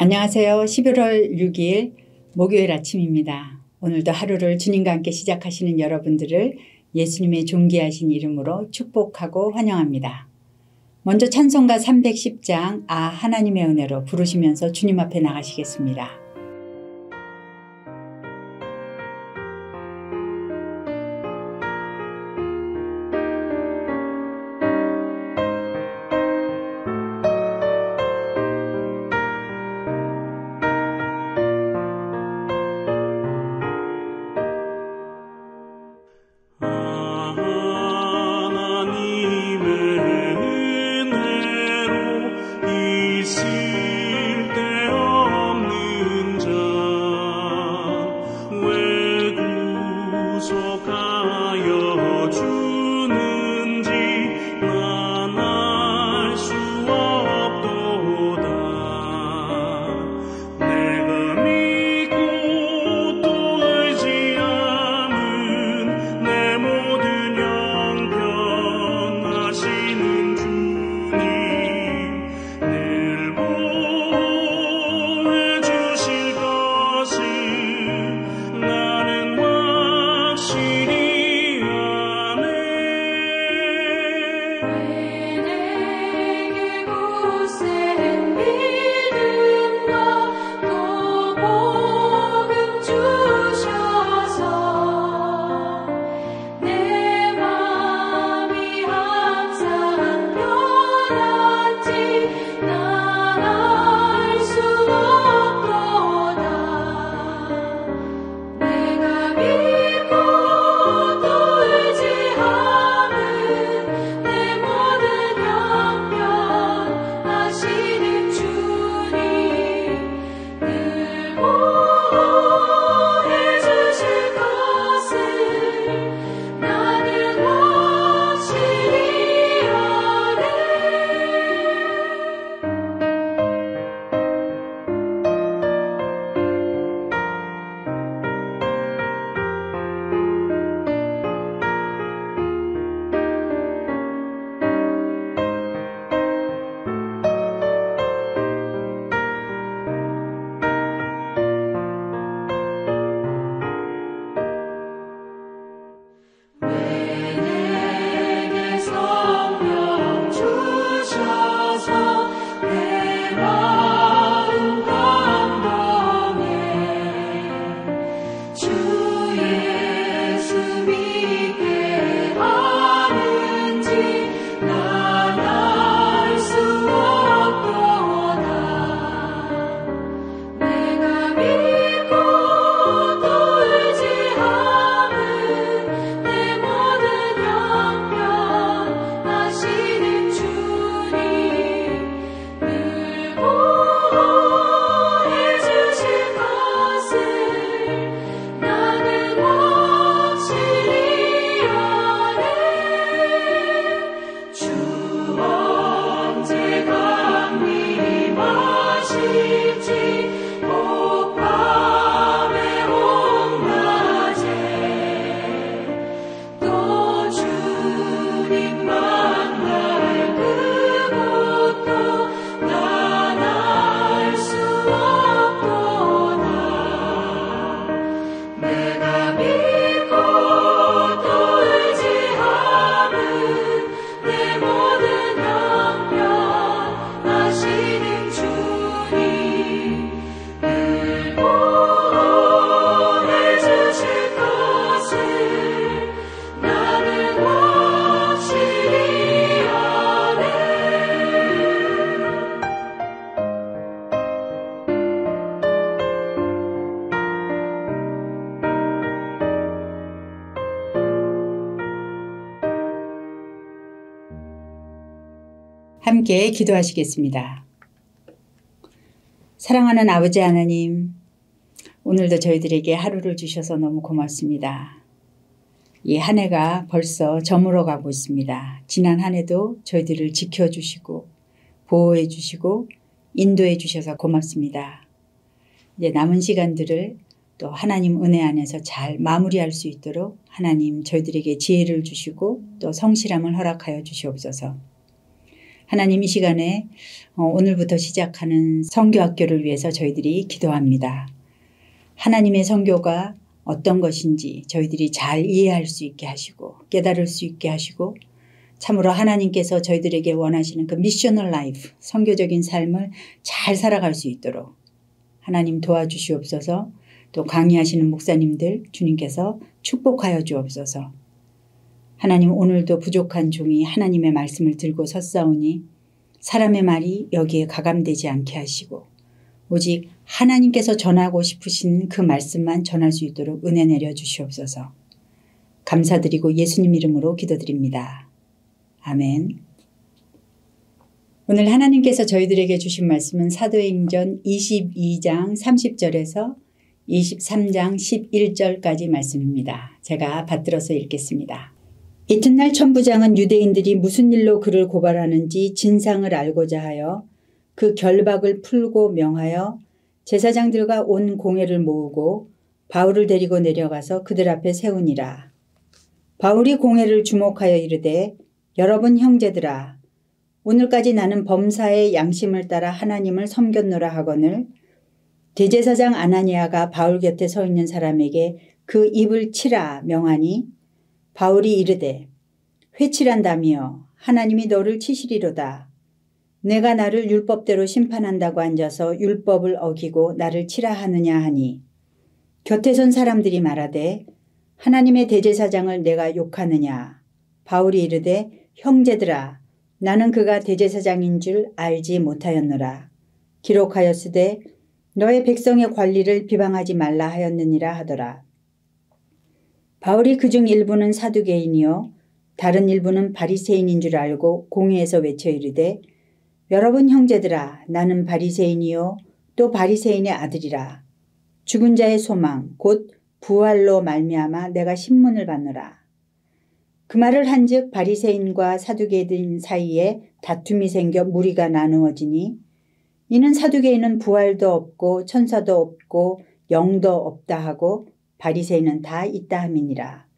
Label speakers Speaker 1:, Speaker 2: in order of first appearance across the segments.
Speaker 1: 안녕하세요. 11월 6일 목요일 아침입니다. 오늘도 하루를 주님과 함께 시작하시는 여러분들을 예수님의 존귀하신 이름으로 축복하고 환영합니다. 먼저 찬송가 310장 하나님의 은혜로 부르시면서 주님 앞에 나가시겠습니다. 함께 기도하시겠습니다. 사랑하는 아버지 하나님, 오늘도 저희들에게 하루를 주셔서 너무 고맙습니다. 이 한 해가 벌써 저물어 가고 있습니다. 지난 한 해도 저희들을 지켜주시고 보호해 주시고 인도해 주셔서 고맙습니다. 이제 남은 시간들을 또 하나님 은혜 안에서 잘 마무리할 수 있도록 하나님 저희들에게 지혜를 주시고 또 성실함을 허락하여 주시옵소서. 하나님, 이 시간에 오늘부터 시작하는 선교학교를 위해서 저희들이 기도합니다. 하나님의 선교가 어떤 것인지 저희들이 잘 이해할 수 있게 하시고 깨달을 수 있게 하시고 참으로 하나님께서 저희들에게 원하시는 그 미셔널 라이프, 선교적인 삶을 잘 살아갈 수 있도록 하나님 도와주시옵소서. 또 강의하시는 목사님들 주님께서 축복하여 주옵소서. 하나님, 오늘도 부족한 종이 하나님의 말씀을 들고 섰사오니 사람의 말이 여기에 가감되지 않게 하시고 오직 하나님께서 전하고 싶으신 그 말씀만 전할 수 있도록 은혜 내려 주시옵소서. 감사드리고 예수님 이름으로 기도드립니다. 아멘. 오늘 하나님께서 저희들에게 주신 말씀은 사도행전 22장 30절에서 23장 11절까지 말씀입니다. 제가 받들어서 읽겠습니다. 이튿날 천부장은 유대인들이 무슨 일로 그를 고발하는지 진상을 알고자 하여 그 결박을 풀고 명하여 제사장들과 온 공회를 모으고 바울을 데리고 내려가서 그들 앞에 세우니라. 바울이 공회를 주목하여 이르되 여러분 형제들아, 오늘까지 나는 범사의 양심을 따라 하나님을 섬겼노라 하거늘 대제사장 아나니아가 바울 곁에 서 있는 사람에게 그 입을 치라 명하니 바울이 이르되 회칠한다며 하나님이 너를 치시리로다. 내가 나를 율법대로 심판한다고 앉아서 율법을 어기고 나를 치라 하느냐 하니 곁에 선 사람들이 말하되 하나님의 대제사장을 내가 욕하느냐. 바울이 이르되 형제들아, 나는 그가 대제사장인 줄 알지 못하였노라. 기록하였으되 너의 백성의 관리를 비방하지 말라 하였느니라 하더라. 바울이 그중 일부는 사두개인이요 다른 일부는 바리새인인 줄 알고 공회에서 외쳐 이르되 여러분 형제들아, 나는 바리새인이요 또 바리새인의 아들이라. 죽은 자의 소망 곧 부활로 말미암아 내가 신문을 받노라. 그 말을 한즉 바리새인과 사두개인 사이에 다툼이 생겨 무리가 나누어지니 이는 사두개인은 부활도 없고 천사도 없고 영도 없다 하고 바리새인은 다 있다 함이니라.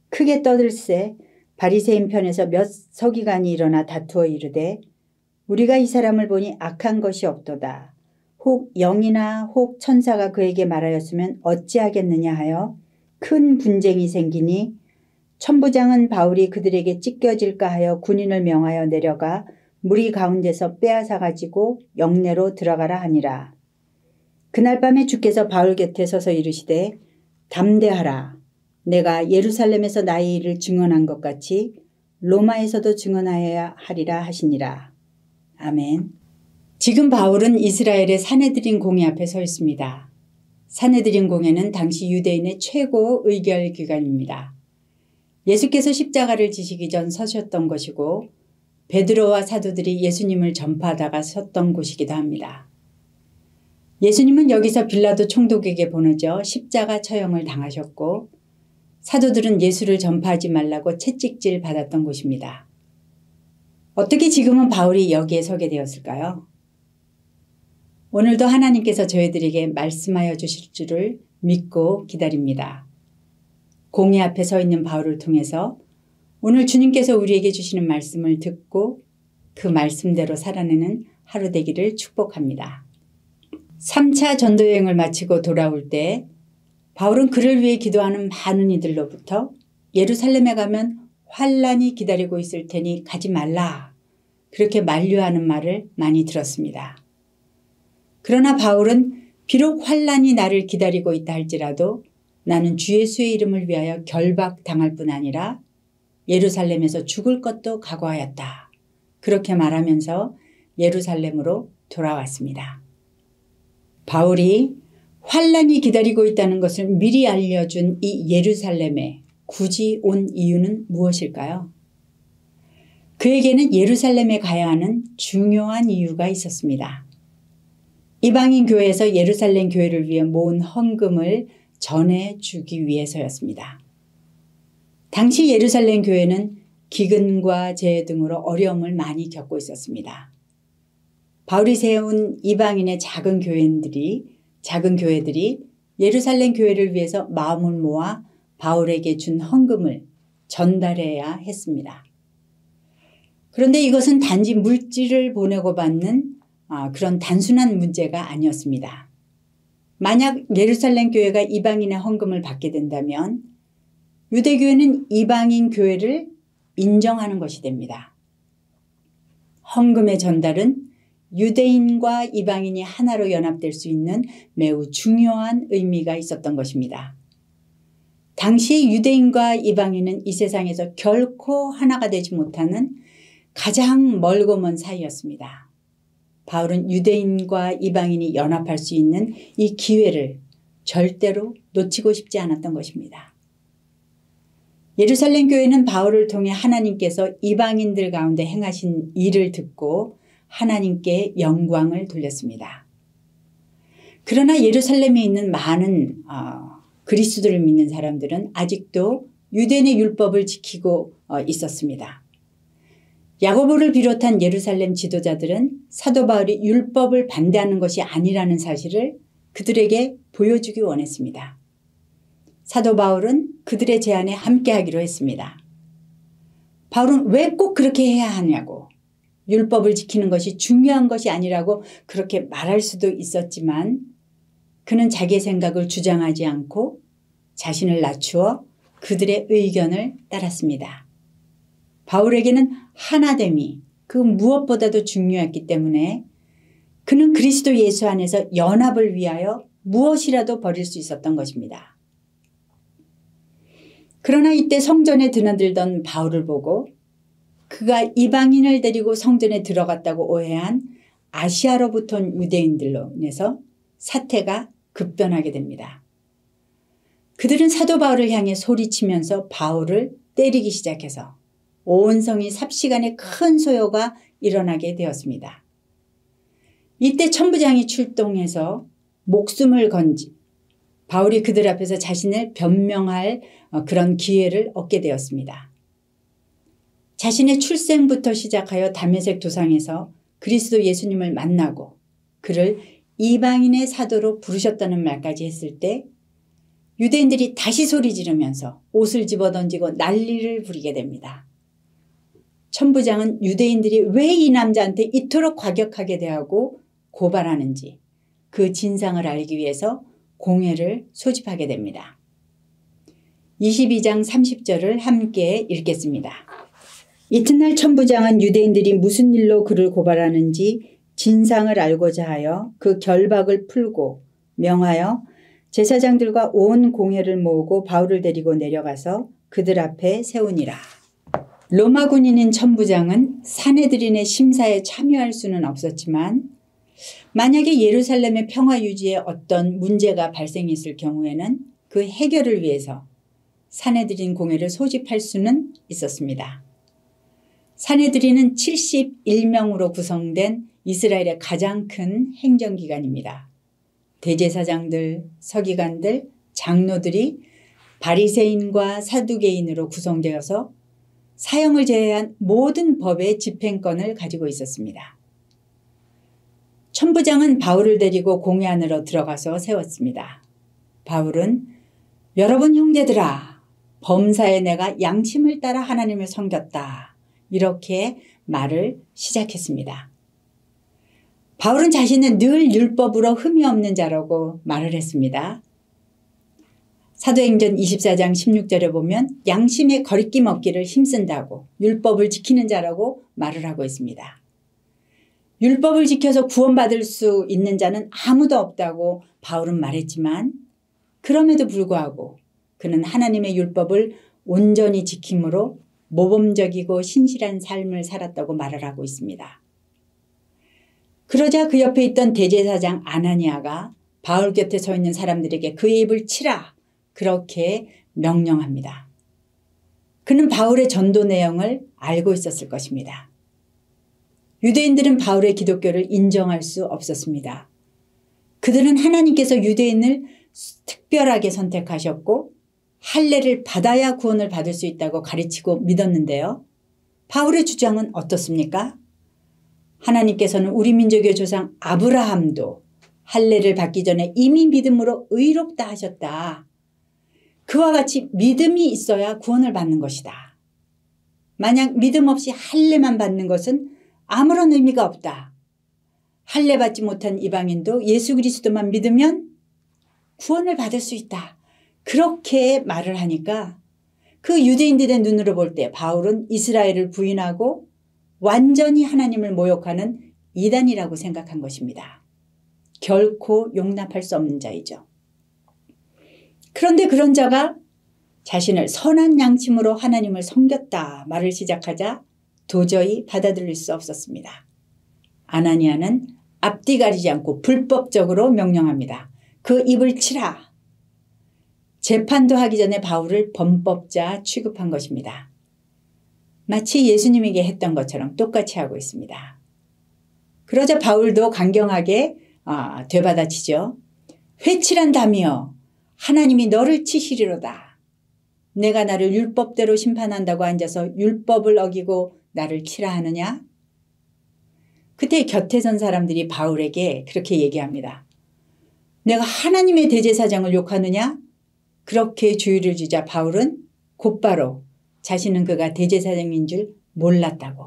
Speaker 1: 크게 떠들새 바리새인 편에서 몇 서기관이 일어나 다투어 이르되 우리가 이 사람을 보니 악한 것이 없도다. 혹 영이나 혹 천사가 그에게 말하였으면 어찌하겠느냐 하여 큰 분쟁이 생기니 천부장은 바울이 그들에게 찢겨질까 하여 군인을 명하여 내려가 무리 가운데서 빼앗아 가지고 영내로 들어가라 하니라. 그날 밤에 주께서 바울 곁에 서서 이르시되 담대하라. 내가 예루살렘에서 나의 일을 증언한 것 같이 로마에서도 증언하여야 하리라 하시니라. 아멘. 지금 바울은 이스라엘의 사내들인 공회 앞에 서 있습니다. 사내들인 공회는 당시 유대인의 최고 의결기관입니다. 예수께서 십자가를 지시기 전 서셨던 것이고 베드로와 사도들이 예수님을 전파하다가 섰던 곳이기도 합니다. 예수님은 여기서 빌라도 총독에게 보내져 십자가 처형을 당하셨고 사도들은 예수를 전파하지 말라고 채찍질 받았던 곳입니다. 어떻게 지금은 바울이 여기에 서게 되었을까요? 오늘도 하나님께서 저희들에게 말씀하여 주실 줄을 믿고 기다립니다. 공회 앞에 서 있는 바울을 통해서 오늘 주님께서 우리에게 주시는 말씀을 듣고 그 말씀대로 살아내는 하루 되기를 축복합니다. 3차 전도여행을 마치고 돌아올 때 바울은 그를 위해 기도하는 많은 이들로부터 예루살렘에 가면 환란이 기다리고 있을 테니 가지 말라, 그렇게 만류하는 말을 많이 들었습니다. 그러나 바울은 비록 환란이 나를 기다리고 있다 할지라도 나는 주 예수의 이름을 위하여 결박당할 뿐 아니라 예루살렘에서 죽을 것도 각오하였다, 그렇게 말하면서 예루살렘으로 돌아왔습니다. 바울이 환란이 기다리고 있다는 것을 미리 알려준 이 예루살렘에 굳이 온 이유는 무엇일까요? 그에게는 예루살렘에 가야 하는 중요한 이유가 있었습니다. 이방인 교회에서 예루살렘 교회를 위해 모은 헌금을 전해주기 위해서였습니다. 당시 예루살렘 교회는 기근과 재해 등으로 어려움을 많이 겪고 있었습니다. 바울이 세운 이방인의 작은 교회들이 예루살렘 교회를 위해서 마음을 모아 바울에게 준 헌금을 전달해야 했습니다. 그런데 이것은 단지 물질을 보내고 받는 그런 단순한 문제가 아니었습니다. 만약 예루살렘 교회가 이방인의 헌금을 받게 된다면 유대교회는 이방인 교회를 인정하는 것이 됩니다. 헌금의 전달은 유대인과 이방인이 하나로 연합될 수 있는 매우 중요한 의미가 있었던 것입니다. 당시 유대인과 이방인은 이 세상에서 결코 하나가 되지 못하는 가장 멀고 먼 사이였습니다. 바울은 유대인과 이방인이 연합할 수 있는 이 기회를 절대로 놓치고 싶지 않았던 것입니다. 예루살렘 교회는 바울을 통해 하나님께서 이방인들 가운데 행하신 일을 듣고 하나님께 영광을 돌렸습니다. 그러나 예루살렘에 있는 많은 그리스도를 믿는 사람들은 아직도 유대인의 율법을 지키고 있었습니다. 야고보를 비롯한 예루살렘 지도자들은 사도 바울이 율법을 반대하는 것이 아니라는 사실을 그들에게 보여주기 원했습니다. 사도 바울은 그들의 제안에 함께하기로 했습니다. 바울은 왜 꼭 그렇게 해야 하냐고, 율법을 지키는 것이 중요한 것이 아니라고 그렇게 말할 수도 있었지만 그는 자기의 생각을 주장하지 않고 자신을 낮추어 그들의 의견을 따랐습니다. 바울에게는 하나됨이 그 무엇보다도 중요했기 때문에 그는 그리스도 예수 안에서 연합을 위하여 무엇이라도 버릴 수 있었던 것입니다. 그러나 이때 성전에 드나들던 바울을 보고 그가 이방인을 데리고 성전에 들어갔다고 오해한 아시아로부터 온 유대인들로 인해서 사태가 급변하게 됩니다. 그들은 사도 바울을 향해 소리치면서 바울을 때리기 시작해서 온 성이 삽시간에 큰 소요가 일어나게 되었습니다. 이때 천부장이 출동해서 목숨을 건지 바울이 그들 앞에서 자신을 변명할 그런 기회를 얻게 되었습니다. 자신의 출생부터 시작하여 다메섹 도상에서 그리스도 예수님을 만나고 그를 이방인의 사도로 부르셨다는 말까지 했을 때 유대인들이 다시 소리 지르면서 옷을 집어던지고 난리를 부리게 됩니다. 천부장은 유대인들이 왜 이 남자한테 이토록 과격하게 대하고 고발하는지 그 진상을 알기 위해서 공회를 소집하게 됩니다. 22장 30절을 함께 읽겠습니다. 이튿날 천부장은 유대인들이 무슨 일로 그를 고발하는지 진상을 알고자 하여 그 결박을 풀고 명하여 제사장들과 온 공회를 모으고 바울을 데리고 내려가서 그들 앞에 세우니라. 로마 군인인 천부장은 사내들인의 심사에 참여할 수는 없었지만 만약에 예루살렘의 평화 유지에 어떤 문제가 발생했을 경우에는 그 해결을 위해서 사내들인 공회를 소집할 수는 있었습니다. 사내들인은 71명으로 구성된 이스라엘의 가장 큰 행정기관입니다. 대제사장들, 서기관들, 장로들이 바리새인과 사두개인으로 구성되어서 사형을 제외한 모든 법의 집행권을 가지고 있었습니다. 천부장은 바울을 데리고 공회 안으로 들어가서 세웠습니다. 바울은 여러분 형제들아, 범사에 내가 양심을 따라 하나님을 섬겼다. 이렇게 말을 시작했습니다. 바울은 자신은 늘 율법으로 흠이 없는 자라고 말을 했습니다. 사도행전 24장 16절에 보면 양심에 거리낌 없기를 힘쓴다고 율법을 지키는 자라고 말을 하고 있습니다. 율법을 지켜서 구원받을 수 있는 자는 아무도 없다고 바울은 말했지만 그럼에도 불구하고 그는 하나님의 율법을 온전히 지킴으로 모범적이고 신실한 삶을 살았다고 말을 하고 있습니다. 그러자 그 옆에 있던 대제사장 아나니아가 바울 곁에 서 있는 사람들에게 그의 입을 치라 그렇게 명령합니다. 그는 바울의 전도 내용을 알고 있었을 것입니다. 유대인들은 바울의 기독교를 인정할 수 없었습니다. 그들은 하나님께서 유대인을 특별하게 선택하셨고 할례를 받아야 구원을 받을 수 있다고 가르치고 믿었는데요. 바울의 주장은 어떻습니까? 하나님께서는 우리 민족의 조상 아브라함도 할례를 받기 전에 이미 믿음으로 의롭다 하셨다. 그와 같이 믿음이 있어야 구원을 받는 것이다. 만약 믿음 없이 할례만 받는 것은 아무런 의미가 없다. 할례 받지 못한 이방인도 예수 그리스도만 믿으면 구원을 받을 수 있다. 그렇게 말을 하니까 그 유대인들의 눈으로 볼 때 바울은 이스라엘을 부인하고 완전히 하나님을 모욕하는 이단이라고 생각한 것입니다. 결코 용납할 수 없는 자이죠. 그런데 그런 자가 자신을 선한 양심으로 하나님을 섬겼다 말을 시작하자 도저히 받아들일 수 없었습니다. 아나니아는 앞뒤 가리지 않고 불법적으로 명령합니다. 그 입을 치라. 재판도 하기 전에 바울을 범법자 취급한 것입니다. 마치 예수님에게 했던 것처럼 똑같이 하고 있습니다. 그러자 바울도 강경하게 되받아치죠. 회칠한다며 하나님이 너를 치시리로다. 내가 나를 율법대로 심판한다고 앉아서 율법을 어기고 나를 치라 하느냐? 그때 곁에 선 사람들이 바울에게 그렇게 얘기합니다. 내가 하나님의 대제사장을 욕하느냐? 그렇게 주의를 주자 바울은 곧바로 자신은 그가 대제사장인 줄 몰랐다고,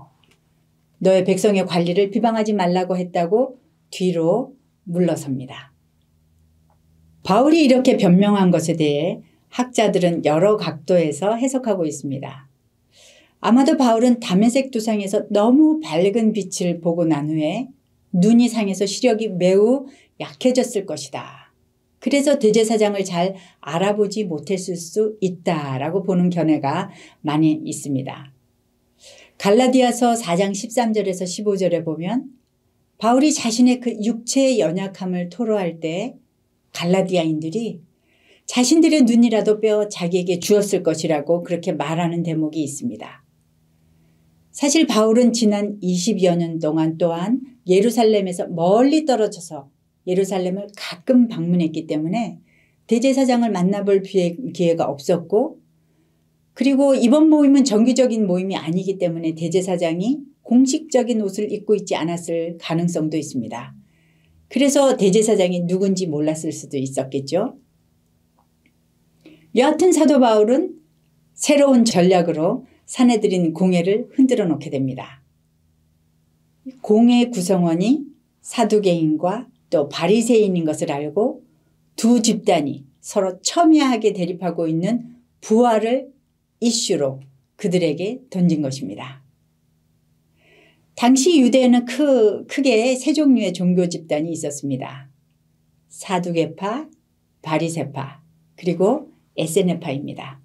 Speaker 1: 너의 백성의 관리를 비방하지 말라고 했다고 뒤로 물러섭니다. 바울이 이렇게 변명한 것에 대해 학자들은 여러 각도에서 해석하고 있습니다. 아마도 바울은 다메섹 두상에서 너무 밝은 빛을 보고 난 후에 눈이 상해서 시력이 매우 약해졌을 것이다. 그래서 대제사장을 잘 알아보지 못했을 수 있다라고 보는 견해가 많이 있습니다. 갈라디아서 4장 13절에서 15절에 보면 바울이 자신의 그 육체의 연약함을 토로할 때 갈라디아인들이 자신들의 눈이라도 빼어 자기에게 주었을 것이라고 그렇게 말하는 대목이 있습니다. 사실 바울은 지난 20여 년 동안 또한 예루살렘에서 멀리 떨어져서 예루살렘을 가끔 방문했기 때문에 대제사장을 만나볼 기회가 없었고, 그리고 이번 모임은 정기적인 모임이 아니기 때문에 대제사장이 공식적인 옷을 입고 있지 않았을 가능성도 있습니다. 그래서 대제사장이 누군지 몰랐을 수도 있었겠죠. 여하튼 사도 바울은 새로운 전략으로 사내들인 공회를 흔들어 놓게 됩니다. 공회 구성원이 사두개인과 또 바리새인인 것을 알고 두 집단이 서로 첨예하게 대립하고 있는 부활을 이슈로 그들에게 던진 것입니다. 당시 유대에는 크게 세 종류의 종교 집단이 있었습니다. 사두개파, 바리새파, 그리고 에세네파입니다.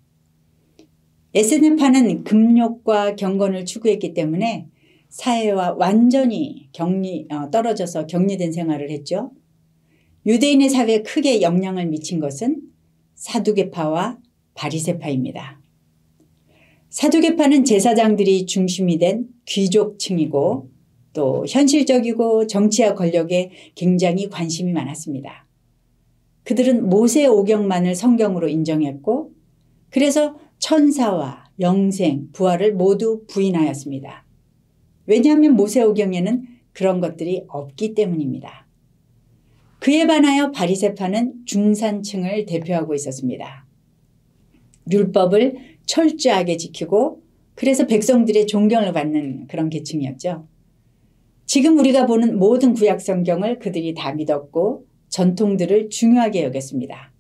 Speaker 1: 에세네파는 금욕과 경건을 추구했기 때문에 사회와 완전히 떨어져서 격리된 생활을 했죠. 유대인의 사회에 크게 영향을 미친 것은 사두개파와 바리새파입니다. 사두개파는 제사장들이 중심이 된 귀족층이고 또 현실적이고 정치와 권력에 굉장히 관심이 많았습니다. 그들은 모세 오경만을 성경으로 인정했고 그래서 천사와 영생, 부활을 모두 부인하였습니다. 왜냐하면 모세오경에는 그런 것들이 없기 때문입니다. 그에 반하여 바리새파는 중산층을 대표하고 있었습니다. 율법을 철저하게 지키고 그래서 백성들의 존경을 받는 그런 계층이었죠. 지금 우리가 보는 모든 구약 성경을 그들이 다 믿었고 전통들을 중요하게 여겼습니다.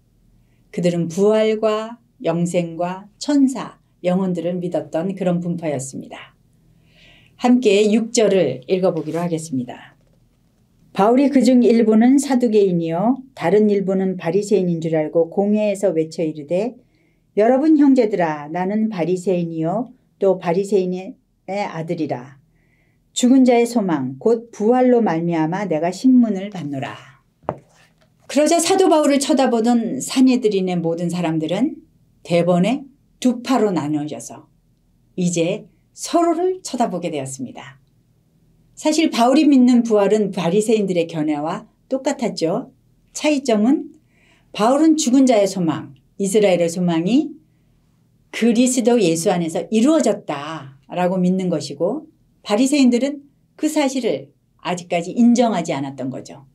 Speaker 1: 그들은 부활과 영생과 천사, 영혼들을 믿었던 그런 분파였습니다. 함께 6절을 읽어보기로 하겠습니다. 바울이 그중 일부는 사두개인이요 다른 일부는 바리새인인 줄 알고 공회에서 외쳐 이르되 여러분 형제들아 나는 바리새인이요 또 바리새인의 아들이라. 죽은 자의 소망 곧 부활로 말미암아 내가 신문을 받노라. 그러자 사도 바울을 쳐다보던 사내들인의 모든 사람들은 대번에 두 파로 나누어져서 이제 서로를 쳐다보게 되었습니다. 사실 바울이 믿는 부활은 바리새인들의 견해와 똑같았죠. 차이점은 바울은 죽은 자의 소망, 이스라엘의 소망이 그리스도 예수 안에서 이루어졌다라고 믿는 것이고 바리새인들은 그 사실을 아직까지 인정하지 않았던 거죠.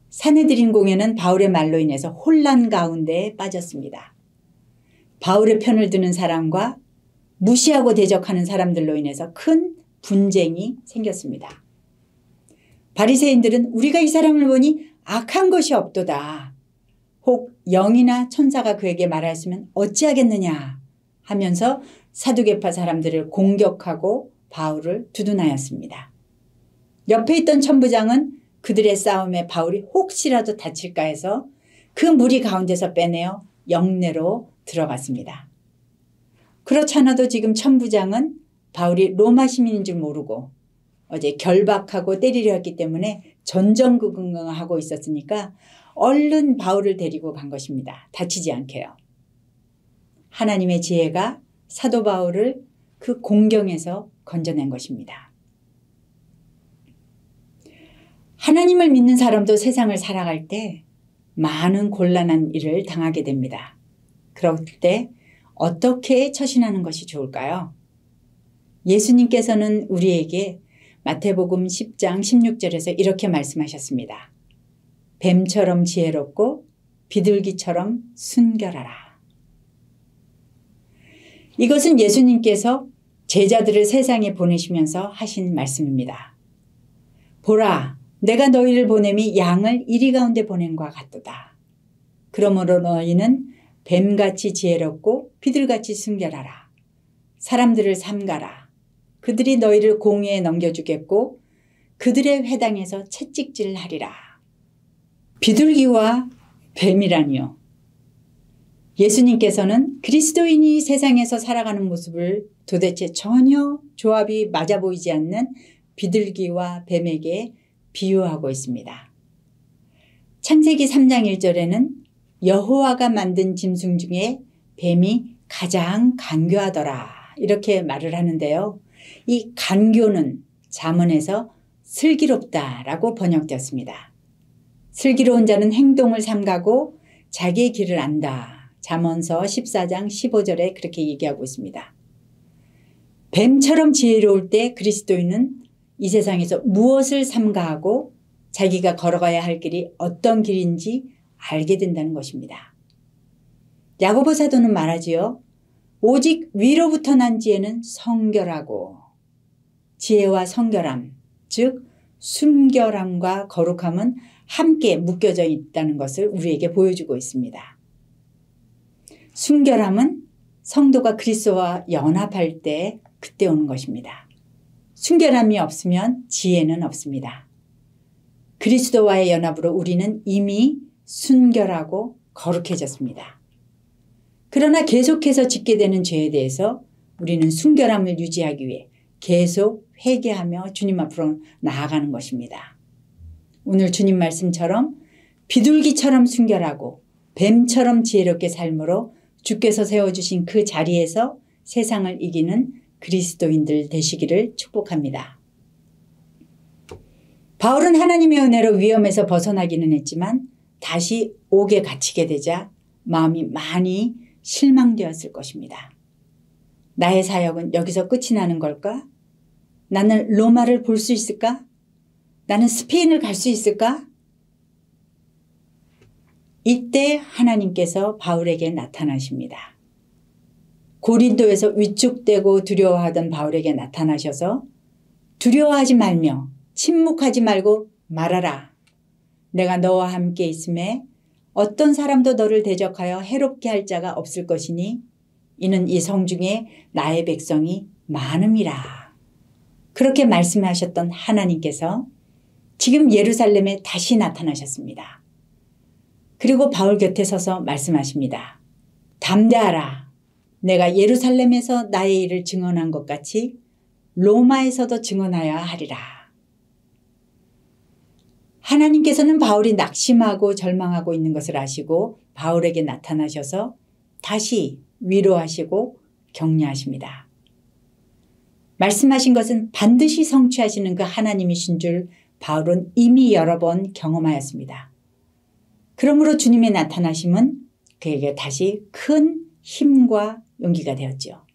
Speaker 1: 사내들인 공회는 바울의 말로 인해서 혼란 가운데 빠졌습니다. 바울의 편을 드는 사람과 무시하고 대적하는 사람들로 인해서 큰 분쟁이 생겼습니다. 바리새인들은 우리가 이 사람을 보니 악한 것이 없도다. 혹 영이나 천사가 그에게 말하였으면 어찌하겠느냐 하면서 사두개파 사람들을 공격하고 바울을 두둔하였습니다. 옆에 있던 천부장은 그들의 싸움에 바울이 혹시라도 다칠까 해서 그 무리 가운데서 빼내어 영내로 들어갔습니다. 그렇지 않아도 지금 천부장은 바울이 로마 시민인 줄 모르고 어제 결박하고 때리려 했기 때문에 전전긍긍하고 있었으니까 얼른 바울을 데리고 간 것입니다. 다치지 않게요. 하나님의 지혜가 사도 바울을 그 공경에서 건져낸 것입니다. 하나님을 믿는 사람도 세상을 살아갈 때 많은 곤란한 일을 당하게 됩니다. 그럴 때 어떻게 처신하는 것이 좋을까요? 예수님께서는 우리에게 마태복음 10장 16절에서 이렇게 말씀하셨습니다. 뱀처럼 지혜롭고 비둘기처럼 순결하라. 이것은 예수님께서 제자들을 세상에 보내시면서 하신 말씀입니다. 보라, 내가 너희를 보냄이 양을 이리 가운데 보낸과 같도다. 그러므로 너희는 뱀같이 지혜롭고 비둘같이 순결하라. 사람들을 삼가라. 그들이 너희를 공회에 넘겨주겠고 그들의 회당에서 채찍질하리라. 비둘기와 뱀이라니요. 예수님께서는 그리스도인이 세상에서 살아가는 모습을 도대체 전혀 조합이 맞아 보이지 않는 비둘기와 뱀에게 비유하고 있습니다. 창세기 3장 1절에는 여호와가 만든 짐승 중에 뱀이 가장 간교하더라 이렇게 말을 하는데요. 이 간교는 잠언에서 슬기롭다라고 번역되었습니다. 슬기로운 자는 행동을 삼가고 자기의 길을 안다. 잠언서 14장 15절에 그렇게 얘기하고 있습니다. 뱀처럼 지혜로울 때 그리스도인은 이 세상에서 무엇을 삼가하고 자기가 걸어가야 할 길이 어떤 길인지 알게 된다는 것입니다. 야고보 사도는 말하지요. 오직 위로부터 난 지혜는 성결하고 지혜와 성결함, 즉 순결함과 거룩함은 함께 묶여져 있다는 것을 우리에게 보여주고 있습니다. 순결함은 성도가 그리스도와 연합할 때 그때 오는 것입니다. 순결함이 없으면 지혜는 없습니다. 그리스도와의 연합으로 우리는 이미 순결하고 거룩해졌습니다. 그러나 계속해서 짓게 되는 죄에 대해서 우리는 순결함을 유지하기 위해 계속 회개하며 주님 앞으로 나아가는 것입니다. 오늘 주님 말씀처럼 비둘기처럼 순결하고 뱀처럼 지혜롭게 삶으로 주께서 세워주신 그 자리에서 세상을 이기는 그리스도인들 되시기를 축복합니다. 바울은 하나님의 은혜로 위험에서 벗어나기는 했지만 다시 옥에 갇히게 되자 마음이 많이 실망되었을 것입니다. 나의 사역은 여기서 끝이 나는 걸까? 나는 로마를 볼 수 있을까? 나는 스페인을 갈 수 있을까? 이때 하나님께서 바울에게 나타나십니다. 고린도에서 위축되고 두려워하던 바울에게 나타나셔서 두려워하지 말며 침묵하지 말고 말하라. 내가 너와 함께 있음에 어떤 사람도 너를 대적하여 해롭게 할 자가 없을 것이니 이는 이 성중에 나의 백성이 많음이라. 그렇게 말씀하셨던 하나님께서 지금 예루살렘에 다시 나타나셨습니다. 그리고 바울 곁에 서서 말씀하십니다. 담대하라. 내가 예루살렘에서 나의 일을 증언한 것 같이 로마에서도 증언하여야 하리라. 하나님께서는 바울이 낙심하고 절망하고 있는 것을 아시고 바울에게 나타나셔서 다시 위로하시고 격려하십니다. 말씀하신 것은 반드시 성취하시는 그 하나님이신 줄 바울은 이미 여러 번 경험하였습니다. 그러므로 주님의 나타나심은 그에게 다시 큰 힘과 용기가 되었죠.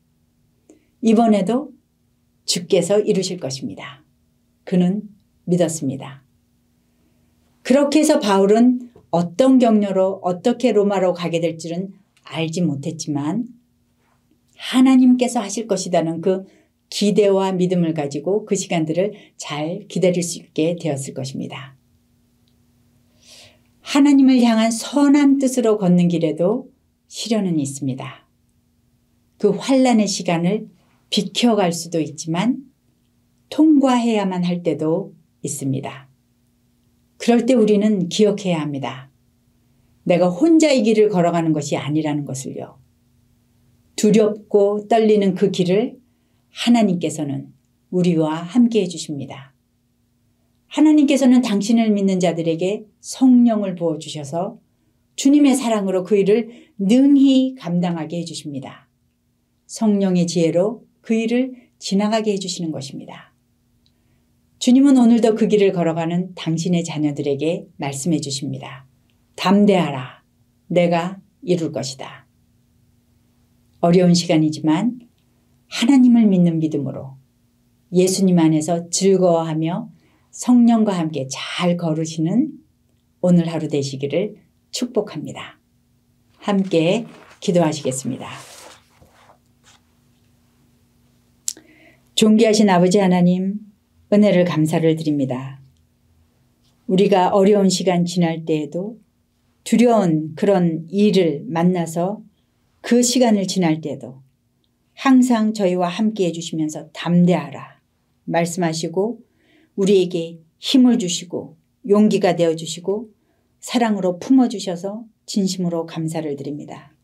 Speaker 1: 이번에도 주께서 이루실 것입니다. 그는 믿었습니다. 그렇게 해서 바울은 어떤 격려로 어떻게 로마로 가게 될 줄은 알지 못했지만 하나님께서 하실 것이라는 그 기대와 믿음을 가지고 그 시간들을 잘 기다릴 수 있게 되었을 것입니다. 하나님을 향한 선한 뜻으로 걷는 길에도 시련은 있습니다. 그 환난의 시간을 비켜갈 수도 있지만 통과해야만 할 때도 있습니다. 그럴 때 우리는 기억해야 합니다. 내가 혼자 이 길을 걸어가는 것이 아니라는 것을요. 두렵고 떨리는 그 길을 하나님께서는 우리와 함께 해주십니다. 하나님께서는 당신을 믿는 자들에게 성령을 부어주셔서 주님의 사랑으로 그 일을 능히 감당하게 해주십니다. 성령의 지혜로 그 일을 지나가게 해주시는 것입니다. 주님은 오늘도 그 길을 걸어가는 당신의 자녀들에게 말씀해 주십니다. 담대하라. 내가 이룰 것이다. 어려운 시간이지만 하나님을 믿는 믿음으로 예수님 안에서 즐거워하며 성령과 함께 잘 걸으시는 오늘 하루 되시기를 축복합니다. 함께 기도하시겠습니다. 존귀하신 아버지 하나님, 은혜를 감사를 드립니다. 우리가 어려운 시간 지날 때에도 두려운 그런 일을 만나서 그 시간을 지날 때에도 항상 저희와 함께 해주시면서 담대하라 말씀하시고 우리에게 힘을 주시고 용기가 되어주시고 사랑으로 품어주셔서 진심으로 감사를 드립니다.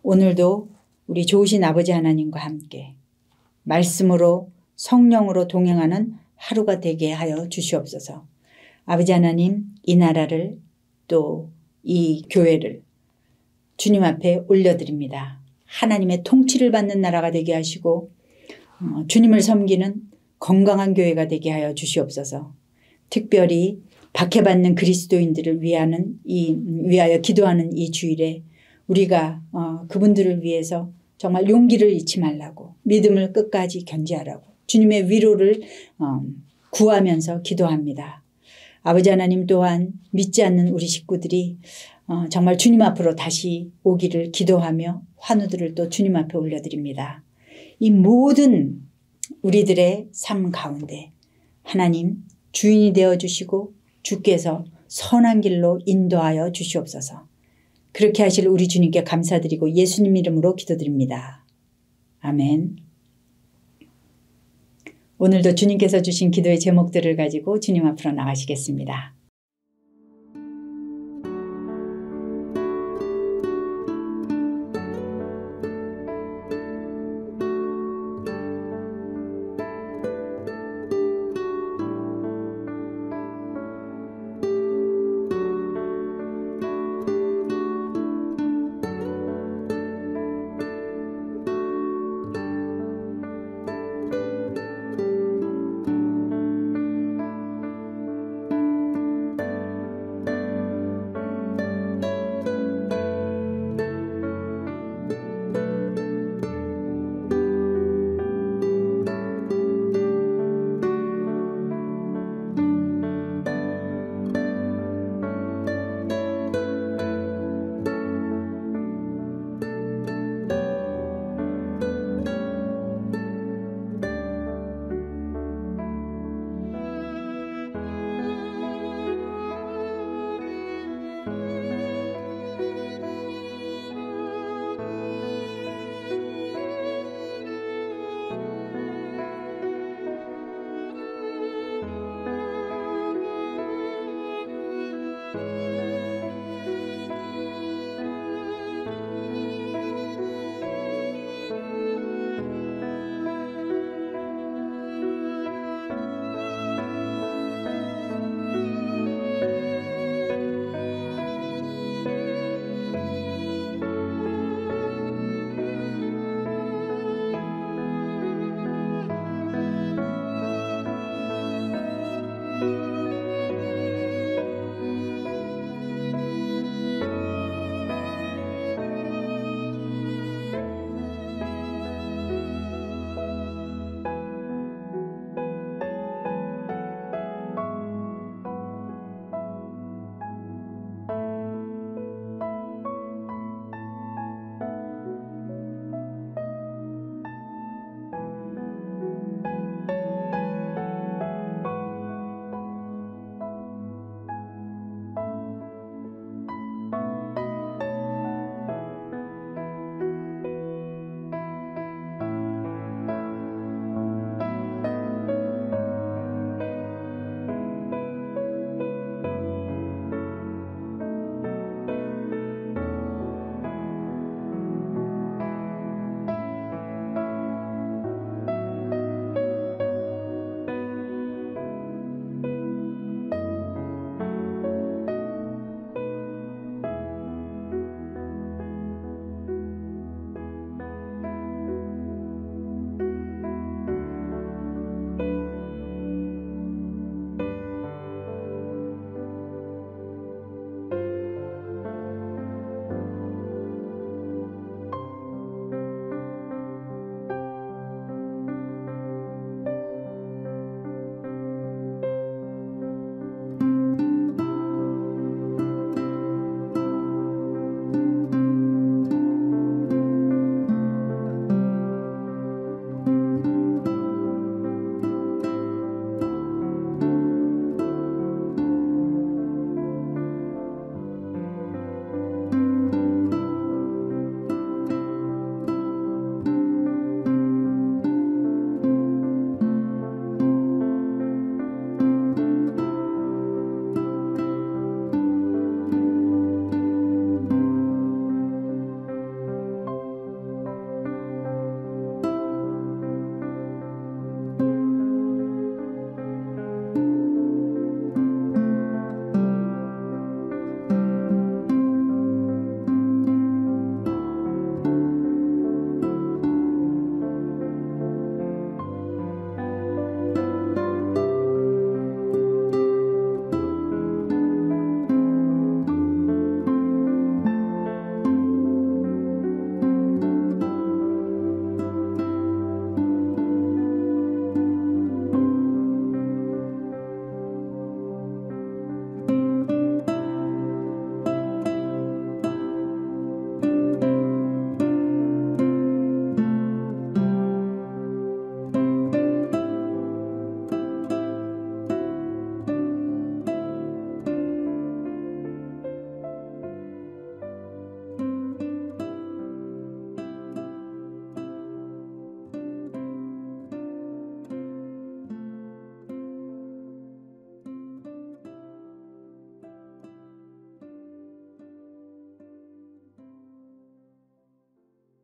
Speaker 1: 오늘도 우리 좋으신 아버지 하나님과 함께 말씀으로 성령으로 동행하는 하루가 되게 하여 주시옵소서. 아버지 하나님, 이 나라를 또 이 교회를 주님 앞에 올려드립니다. 하나님의 통치를 받는 나라가 되게 하시고 주님을 섬기는 건강한 교회가 되게 하여 주시옵소서. 특별히 박해받는 그리스도인들을 위하여 기도하는 이 주일에 우리가 그분들을 위해서 정말 용기를 잃지 말라고 믿음을 끝까지 견지하라고 주님의 위로를 구하면서 기도합니다. 아버지 하나님 또한 믿지 않는 우리 식구들이 정말 주님 앞으로 다시 오기를 기도하며 환우들을 또 주님 앞에 올려드립니다. 이 모든 우리들의 삶 가운데 하나님 주인이 되어주시고 주께서 선한 길로 인도하여 주시옵소서. 그렇게 하실 우리 주님께 감사드리고 예수님 이름으로 기도드립니다. 아멘. 오늘도 주님께서 주신 기도의 제목들을 가지고 주님 앞으로 나가시겠습니다.